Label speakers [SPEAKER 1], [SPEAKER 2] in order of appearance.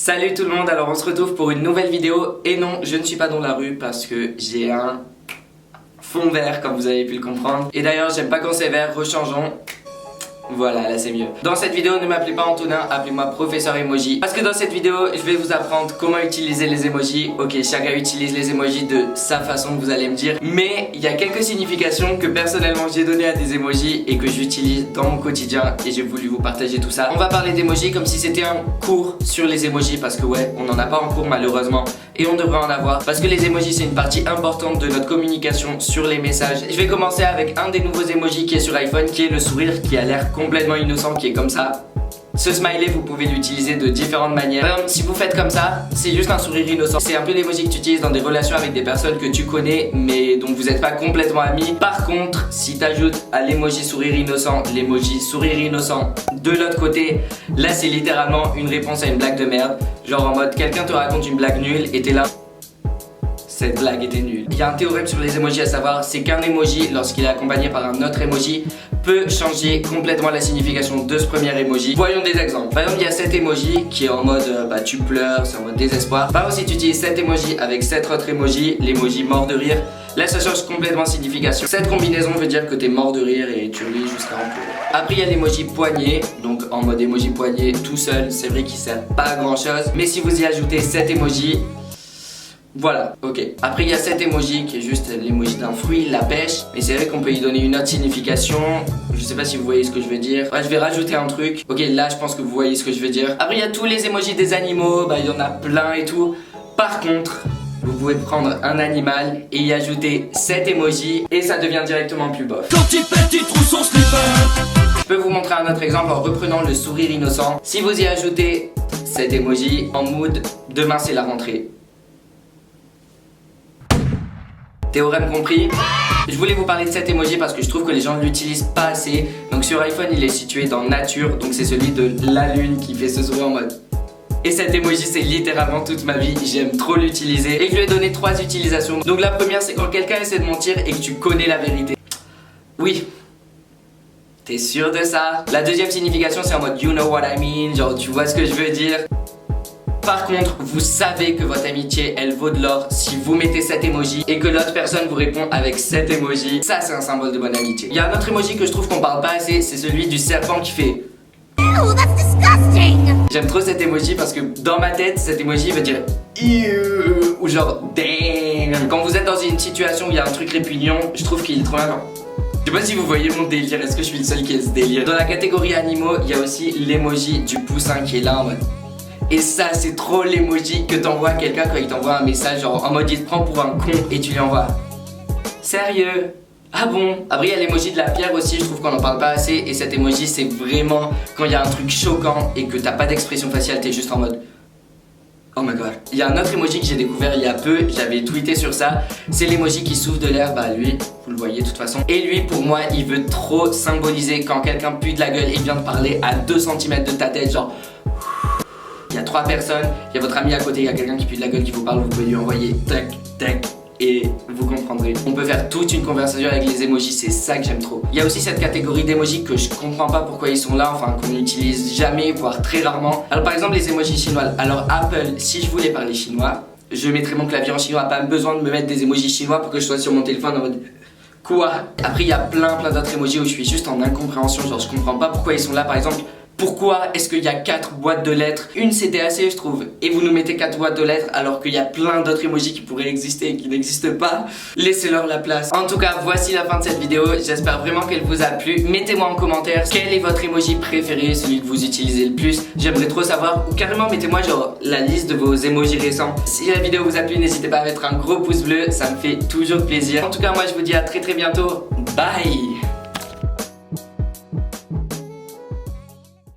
[SPEAKER 1] Salut tout le monde, alors on se retrouve pour une nouvelle vidéo. Et non, je ne suis pas dans la rue parce que j'ai un fond vert comme vous avez pu le comprendre. Et d'ailleurs j'aime pas quand c'est vert, rechangeons. Voilà, là c'est mieux. Dans cette vidéo, ne m'appelez pas Antonin, appelez-moi Professeur Emoji. Parce que dans cette vidéo, je vais vous apprendre comment utiliser les emojis. Ok, chacun utilise les emojis de sa façon, vous allez me dire. Mais il y a quelques significations que personnellement j'ai données à des emojis et que j'utilise dans mon quotidien. Et j'ai voulu vous partager tout ça. On va parler d'emojis comme si c'était un cours sur les emojis. Parce que ouais, on n'en a pas en cours malheureusement. Et on devrait en avoir. Parce que les emojis c'est une partie importante de notre communication sur les messages. Je vais commencer avec un des nouveaux emojis qui est sur iPhone, qui est le sourire, qui a l'air complètement innocent, qui est comme ça. Ce smiley, vous pouvez l'utiliser de différentes manières. Par exemple, si vous faites comme ça, c'est juste un sourire innocent. C'est un peu l'emoji que tu utilises dans des relations avec des personnes que tu connais, mais dont vous n'êtes pas complètement amis. Par contre, si tu ajoutes à l'emoji sourire innocent, l'emoji sourire innocent de l'autre côté, là c'est littéralement une réponse à une blague de merde. Genre en mode, quelqu'un te raconte une blague nulle et t'es là. Cette blague était nulle. Il y a un théorème sur les emojis à savoir, c'est qu'un emoji, lorsqu'il est accompagné par un autre emoji, peut changer complètement la signification de ce premier emoji. Voyons des exemples. Par exemple, il y a cet emoji qui est en mode tu pleures, c'est en mode désespoir. Par contre, si tu utilises cet emoji avec cet autre emoji, l'emoji mort de rire, là ça change complètement la signification. Cette combinaison veut dire que t'es mort de rire et tu ris jusqu'à en pleurer. Après il y a l'emoji poignet, donc en mode emoji poignet tout seul, c'est vrai qu'il sert pas à grand chose. Mais si vous y ajoutez cet emoji, voilà, ok. Après il y a cet emoji qui est juste l'emoji d'un fruit, la pêche. Mais c'est vrai qu'on peut y donner une autre signification. Je sais pas si vous voyez ce que je veux dire. Ouais, je vais rajouter un truc. Ok, là je pense que vous voyez ce que je veux dire. Après il y a tous les emojis des animaux, il y en a plein et tout. Par contre, vous pouvez prendre un animal et y ajouter cet emoji et ça devient directement plus bof.
[SPEAKER 2] Quand il pète, il trouve son slipper.
[SPEAKER 1] Je peux vous montrer un autre exemple en reprenant le sourire innocent. Si vous y ajoutez cet emoji en mood, demain c'est la rentrée. Théorème compris. Je voulais vous parler de cet emoji parce que je trouve que les gens ne l'utilisent pas assez. Donc sur iPhone il est situé dans nature, donc c'est celui de la lune qui fait ce sourire en mode. Et cet emoji c'est littéralement toute ma vie, j'aime trop l'utiliser. Et je lui ai donné 3 utilisations. Donc la première c'est quand quelqu'un essaie de mentir et que tu connais la vérité. Oui. T'es sûr de ça? La deuxième signification c'est en mode you know what I mean, genre tu vois ce que je veux dire. Par contre, vous savez que votre amitié, elle vaut de l'or si vous mettez cet emoji et que l'autre personne vous répond avec cet emoji. Ça, c'est un symbole de bonne amitié. Il y a un autre emoji que je trouve qu'on parle pas assez, c'est celui du serpent qui fait Ew, that's disgusting. J'aime trop cet emoji parce que dans ma tête, cet emoji veut dire Ew, ou genre damn. Quand vous êtes dans une situation où il y a un truc répugnant, je trouve qu'il est trop bien. Je sais pas si vous voyez mon délire, est-ce que je suis le seul qui a ce délire? Dans la catégorie animaux, il y a aussi l'emoji du poussin qui est là en mode. Et ça c'est trop l'emoji que t'envoies à quelqu'un quand il t'envoie un message genre en mode il te prend pour un con et tu lui envoies. Sérieux? Ah bon? Après il y a l'emoji de la pierre aussi, je trouve qu'on en parle pas assez. Et cet emoji c'est vraiment quand il y a un truc choquant et que t'as pas d'expression faciale, t'es juste en mode oh my god. Il y a un autre emoji que j'ai découvert il y a peu, j'avais tweeté sur ça. C'est l'emoji qui souffle de l'air, lui, vous le voyez de toute façon. Et lui pour moi il veut trop symboliser quand quelqu'un pue de la gueule et vient de parler à 2 cm de ta tête genre. Il y a 3 personnes, il y a votre ami à côté, il y a quelqu'un qui pue de la gueule qui vous parle, vous pouvez lui envoyer tac tac et vous comprendrez. On peut faire toute une conversation avec les emojis, c'est ça que j'aime trop. Il y a aussi cette catégorie d'emojis que je comprends pas pourquoi ils sont là, enfin qu'on n'utilise jamais, voire très rarement. Alors par exemple les emojis chinois. Alors Apple, si je voulais parler chinois, je mettrais mon clavier en chinois, pas besoin de me mettre des emojis chinois pour que je sois sur mon téléphone en mode quoi. Après il y a plein d'autres emojis où je suis juste en incompréhension, genre je comprends pas pourquoi ils sont là. Par exemple, pourquoi est-ce qu'il y a 4 boîtes de lettres? Une c'était assez je trouve. Et vous nous mettez 4 boîtes de lettres alors qu'il y a plein d'autres emojis qui pourraient exister et qui n'existent pas. Laissez-leur la place. En tout cas voici la fin de cette vidéo. J'espère vraiment qu'elle vous a plu. Mettez-moi en commentaire quel est votre emoji préféré, celui que vous utilisez le plus. J'aimerais trop savoir. Ou carrément mettez-moi genre la liste de vos emojis récents. Si la vidéo vous a plu n'hésitez pas à mettre un gros pouce bleu. Ça me fait toujours plaisir. En tout cas moi je vous dis à très bientôt. Bye.